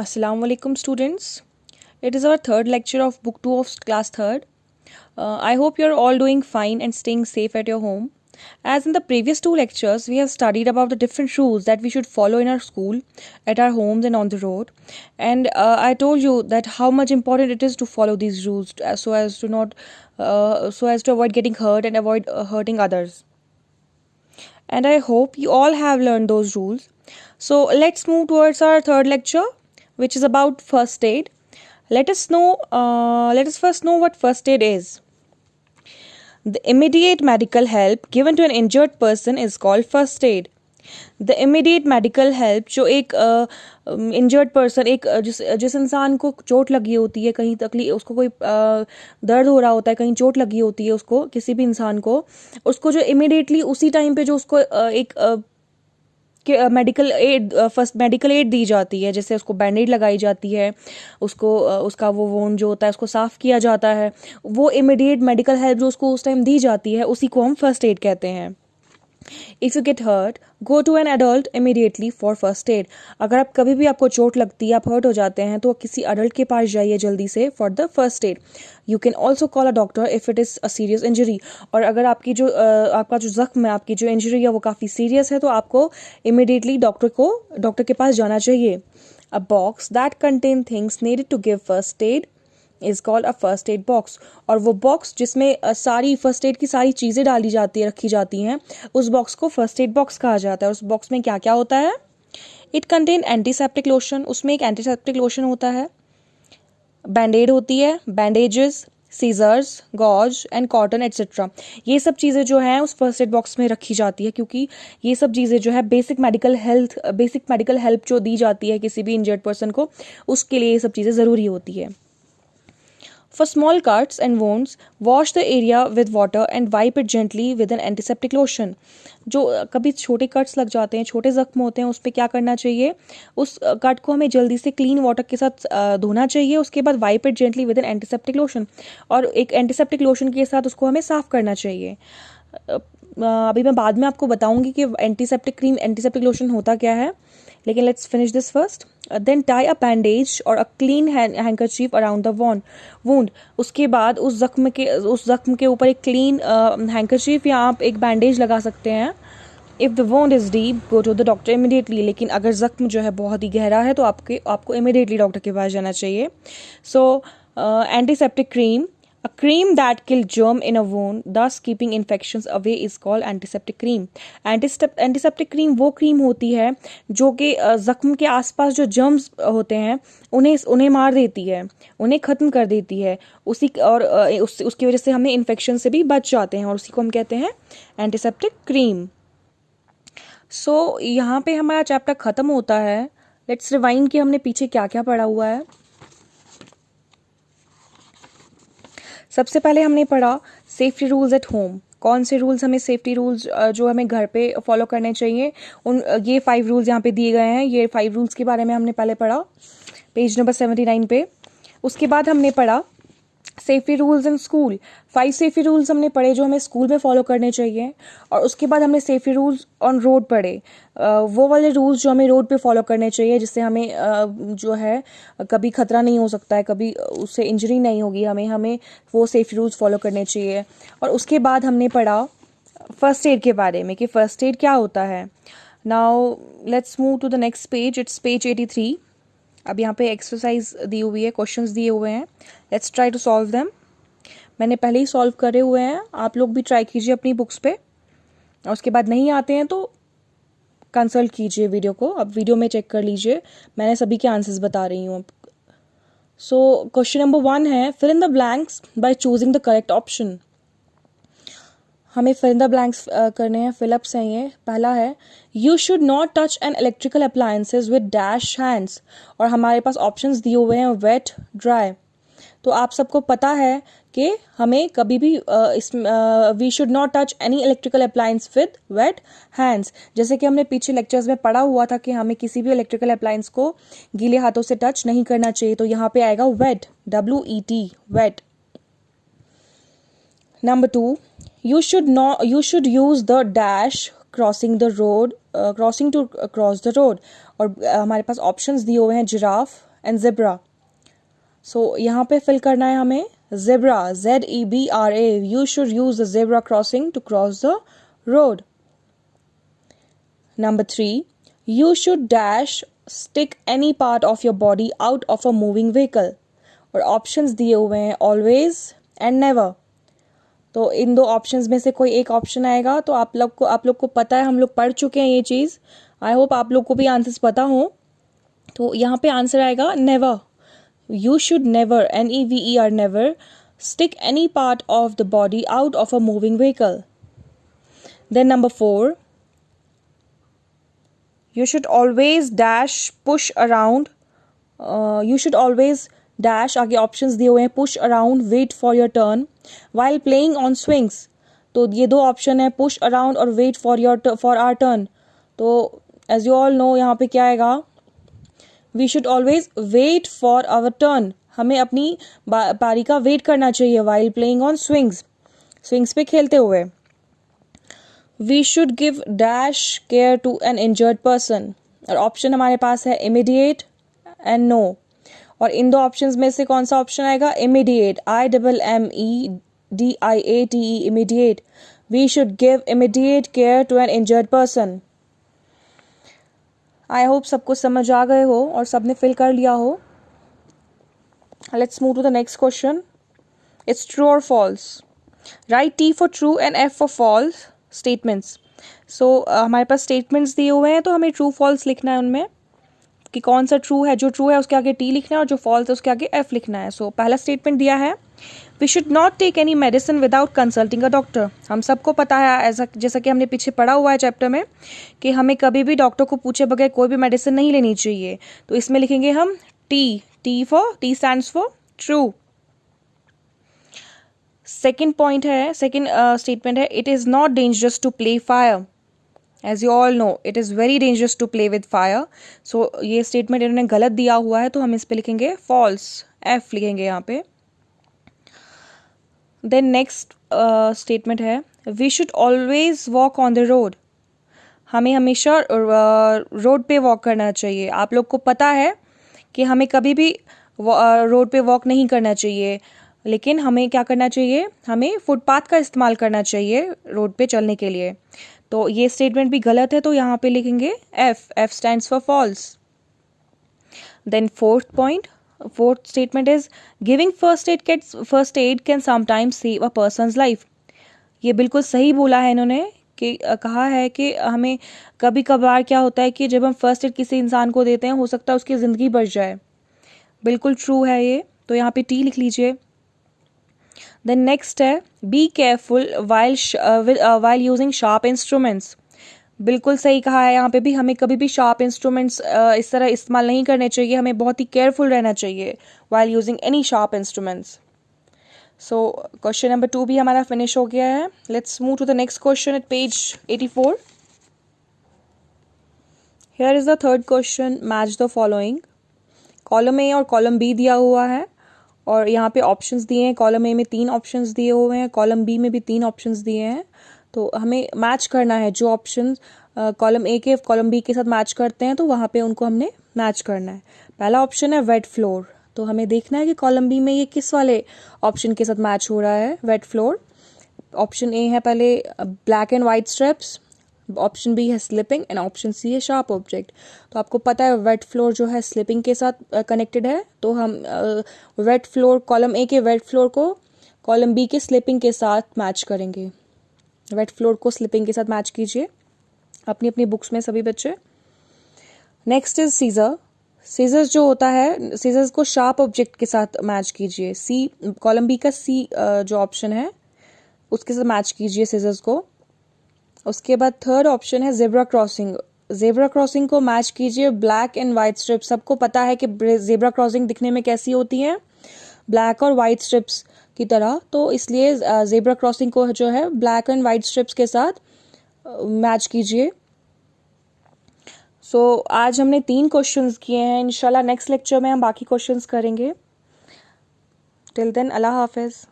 Assalamu alaikum students. It is our third lecture of book 2 of class 3rd. I hope you are all doing fine and staying safe at your home. As in the previous two lectures, we have studied about the different rules that we should follow in our school, at our homes and on the road. And I told you that how much important it is to follow these rules so as to not so as to avoid getting hurt and avoid hurting others. And I hope you all have learned those rules. So let's move towards our third lecture, which is about first aid. Let us first know what first aid is. The immediate medical help given to an injured person is called first aid. The immediate medical help जो एक injured person एक जिस इंसान को चोट लगी होती है, कहीं तकलीफ उसको कोई दर्द हो रहा होता है, कहीं चोट लगी होती है उसको, किसी भी इंसान को, उसको जो इमीडिएटली उसी टाइम पे जो उसको एक मेडिकल एड दी जाती है, जैसे उसको बैंडेज लगाई जाती है, उसको उसका वो वोंड जो होता है उसको साफ़ किया जाता है, वो इमीडिएट मेडिकल हेल्प जो उसको उस टाइम दी जाती है उसी को हम फर्स्ट एड कहते हैं. If you get hurt go to an adult immediately for first aid. अगर आप कभी भी आपको चोट लगती है, आप हर्ट हो जाते हैं, तो किसी अडल्ट के पास जाइए जल्दी से for the first aid. You can also call a doctor if it is a serious injury. और अगर आपकी जो आपका जो जख्म है, आपकी जो इंजरी है वो काफ़ी सीरियस है, तो आपको इमीडिएटली डॉक्टर के पास जाना चाहिए. A box that contain things needed to give first aid is called a first aid box. और वो बॉक्स जिसमें सारी फर्स्ट एड की सारी चीज़ें डाली जाती है, रखी जाती हैं, उस बॉक्स को फर्स्ट एड बॉक्स कहा जाता है. उस बॉक्स में क्या क्या होता है? It contain antiseptic lotion. उसमें एक एंटीसेप्टिक लोशन होता है, बैंडेड होती है, bandages, scissors, gauze and cotton etcetera. ये सब चीज़ें जो हैं उस फर्स्ट एड बॉक्स में रखी जाती है, क्योंकि ये सब चीज़ें जो है बेसिक मेडिकल हेल्प जो दी जाती है किसी भी इंजर्ड पर्सन को, उसके लिए ये सब चीज़ें ज़रूरी होती है. For small cuts and wounds, wash the area with water and wipe it gently with an antiseptic lotion. जो कभी छोटे कट्स लग जाते हैं, छोटे जख्म होते हैं, उस पर क्या करना चाहिए? उस कट को हमें जल्दी से क्लीन वाटर के साथ धोना चाहिए. उसके बाद wipe it gently with N antiseptic lotion, और एक एंटीसेप्टिक लोशन के साथ उसको हमें साफ़ करना चाहिए. अभी मैं बाद में आपको बताऊंगी कि एंटीसेप्टिक लोशन होता क्या है, लेकिन let's finish this first. Then tie a bandage और a clean handkerchief around the wound. उसके बाद उस जख्म के ऊपर एक क्लीन हैंकरचीफ या आप एक बैंडेज लगा सकते हैं. If the wound is deep go to the doctor immediately. लेकिन अगर जख्म जो है बहुत ही गहरा है तो आपको इमीडिएटली डॉक्टर के पास जाना चाहिए. So antiseptic cream, a cream that kills germ in a wound, thus keeping infections away, is called antiseptic cream. Antiseptic cream वो क्रीम होती है जो कि ज़ख्म के आसपास जो जर्म्स होते हैं उन्हें मार देती है, उन्हें ख़त्म कर देती है. उसकी वजह से हमें इन्फेक्शन से भी बच जाते हैं, और उसी को हम कहते हैं एंटीसेप्टिक क्रीम. सो यहाँ पे हमारा चैप्टर ख़त्म होता है. लेट्स रिवाइंड कि हमने पीछे क्या क्या पढ़ा हुआ है. सबसे पहले हमने पढ़ा सेफ्टी रूल्स एट होम. कौन से रूल्स हमें सेफ्टी रूल्स जो हमें घर पे फॉलो करने चाहिए, ये 5 रूल्स यहाँ पे दिए गए हैं. ये 5 रूल्स के बारे में हमने पहले पढ़ा पेज नंबर 79 पे. उसके बाद हमने पढ़ा safety rules in school. 5 safety rules हमने पढ़े जो हमें स्कूल में फॉलो करने चाहिए. और उसके बाद हमने सेफ्टी रूल्स ऑन रोड पढ़े, वो वाले रूल्स जो हमें रोड पे फॉलो करने चाहिए, जिससे हमें जो है कभी खतरा नहीं हो सकता है, कभी उससे इंजरी नहीं होगी, हमें वो सेफ्टी रूल्स फॉलो करने चाहिए. और उसके बाद हमने पढ़ा फर्स्ट एड के बारे में कि फ़र्स्ट एड क्या होता है. Now let's move to the next page. It's page 83. अब यहाँ पे एक्सरसाइज दी हुई है, क्वेश्चंस दिए हुए हैं. Let's try to solve them. मैंने पहले ही सॉल्व करे हुए हैं, आप लोग भी ट्राई कीजिए अपनी बुक्स पे. और उसके बाद नहीं आते हैं तो कंसल्ट कीजिए वीडियो को. अब वीडियो में चेक कर लीजिए, मैंने सभी के आंसर्स बता रही हूँ. सो क्वेश्चन नंबर 1 है fill in the blanks by choosing the correct option. हमें फिल इन द ब्लैंक्स करने हैं, फिलअप्स हैं ये. पहला है you should not touch an electrical appliances with dash hands. और हमारे पास ऑप्शंस दिए हुए हैं वेट, ड्राई. तो आप सबको पता है कि हमें कभी भी we should not touch any electrical appliance with wet hands. जैसे कि हमने पीछे लेक्चर्स में पढ़ा हुआ था कि हमें किसी भी इलेक्ट्रिकल अप्लायंस को गीले हाथों से टच नहीं करना चाहिए. तो यहाँ पे आएगा wet, WET, wet. Number 2, you should use the dash crossing the road, crossing to cross the road, और हमारे पास ऑप्शंस दिए हुए हैं जिराफ एंड ज़ेब्रा। सो यहाँ पे फिल करना है हमें zebra, ZEBRA, you should use the zebra crossing to cross the road. Number 3, you should dash stick any part of your body out of a moving vehicle, और options दिए हुए हैं always and never. तो इन दो options में से कोई एक ऑप्शन आएगा। तो आप लोग को पता है, हम लोग पढ़ चुके हैं ये चीज़। आई होप आप लोग को भी आंसर्स पता हो। तो यहाँ पे आंसर आएगा never. You should never, NEVER, never stick any part of the body out of a moving vehicle. Then number 4, you should always dash push around, you should always dash, आगे options दिए हुए हैं push around, wait for your turn while playing on swings। तो ये दो option है push around और wait for our turn। तो as you all know यहाँ पे क्या आएगा, we should always wait for our turn, हमें अपनी बारी का वेट करना चाहिए while playing on swings पे खेलते हुए। We should give dash care to an injured person, और ऑप्शन हमारे पास है immediate and no। और इन दो ऑप्शंस में से कौन सा ऑप्शन आएगा, immediate, IMMEDIATE, immediate। We should give immediate care to an injured person। I hope सबको समझ आ गए हो और सबने फिल कर लिया हो। Let's move to the next question. It's true or false. Write T for true and F for false statements. So हमारे पास स्टेटमेंट्स दिए हुए हैं, तो हमें ट्रू फॉल्स लिखना है उनमें कि कौन सा ट्रू है। जो ट्रू है उसके आगे टी लिखना है और जो फॉल्स है उसके आगे एफ लिखना है। सो पहला स्टेटमेंट दिया है, we should not take any medicine without consulting a doctor. हम सबको पता है, ऐसा जैसा कि हमने पीछे पढ़ा हुआ है चैप्टर में, कि हमें कभी भी डॉक्टर को पूछे बगैर कोई भी मेडिसिन नहीं लेनी चाहिए। तो इसमें लिखेंगे हम T stands for true. Second point है, सेकेंड स्टेटमेंट है, it is not dangerous to play fire. As you all know it is very dangerous to play with fire. So ये स्टेटमेंट इन्होंने गलत दिया हुआ है, तो हम इस पे लिखेंगे फॉल्स, एफ लिखेंगे यहाँ पे। देन नेक्स्ट स्टेटमेंट है, we should always walk on the road. हमें हमेशा रोड पे वॉक करना चाहिए। आप लोग को पता है कि हमें कभी भी रोड पे वॉक नहीं करना चाहिए, लेकिन हमें क्या करना चाहिए, हमें फुटपाथ का इस्तेमाल करना चाहिए रोड पे चलने के लिए। तो ये स्टेटमेंट भी गलत है, तो यहाँ पे लिखेंगे F stands for false. Then fourth statement is giving first aid can sometimes save a person's life. ये बिल्कुल सही बोला है इन्होंने, कि कहा है कि हमें कभी कभार क्या होता है कि जब हम फर्स्ट एड किसी इंसान को देते हैं, हो सकता है उसकी ज़िंदगी बच जाए। बिल्कुल ट्रू है ये, तो यहाँ पे टी लिख लीजिए। देन नेक्स्ट है, be careful while using sharp instruments. बिल्कुल सही कहा है, यहाँ पे भी हमें कभी भी शार्प इंस्ट्रूमेंट्स इस तरह इस्तेमाल नहीं करने चाहिए। हमें बहुत ही केयरफुल रहना चाहिए while using any sharp instruments. So question number 2 भी हमारा फिनिश हो गया है। Let's move to the next question at page 84। Here is the third question, match the following. Column A और कॉलम बी दिया हुआ है, और यहाँ पे ऑप्शंस दिए हैं। कॉलम ए में 3 ऑप्शंस दिए हुए हैं, कॉलम बी में भी 3 ऑप्शंस दिए हैं। तो हमें मैच करना है, जो ऑप्शन कॉलम ए के कॉलम बी के साथ मैच करते हैं, तो वहाँ पे उनको हमने मैच करना है। पहला ऑप्शन है वेट फ्लोर, तो हमें देखना है कि कॉलम बी में ये किस वाले ऑप्शन के साथ मैच हो रहा है, वेट फ्लोर। ऑप्शन ए है पहले black and white stripes, option B है स्लिपिंग, एंड ऑप्शन सी है शार्प ऑब्जेक्ट। तो आपको पता है वेट फ्लोर जो है स्लिपिंग के साथ कनेक्टेड है, तो हम वेट फ्लोर, कॉलम ए के वेट फ्लोर को कॉलम बी के स्लिपिंग के साथ मैच करेंगे। वेट फ्लोर को स्लिपिंग के साथ मैच कीजिए अपनी अपनी बुक्स में सभी बच्चे। Next is scissor. सीजर्स जो होता है, सीजर्स को शार्प ऑब्जेक्ट के साथ मैच कीजिए। सी, कॉलम बी का सी जो ऑप्शन है उसके साथ मैच कीजिए सीजर्स को। उसके बाद थर्ड ऑप्शन है जेब्रा क्रॉसिंग। जेब्रा क्रॉसिंग को मैच कीजिए ब्लैक एंड वाइट स्ट्रिप। सबको पता है कि जेब्रा क्रॉसिंग दिखने में कैसी होती है, ब्लैक और वाइट स्ट्रिप्स की तरह। तो इसलिए जेब्रा क्रॉसिंग को जो है ब्लैक एंड वाइट स्ट्रिप्स के साथ मैच कीजिए। सो आज हमने 3 क्वेश्चंस किए हैं। इंशाल्लाह नेक्स्ट लेक्चर में हम बाकी क्वेश्चंस करेंगे। टिल देन, अल्लाह हाफिज़।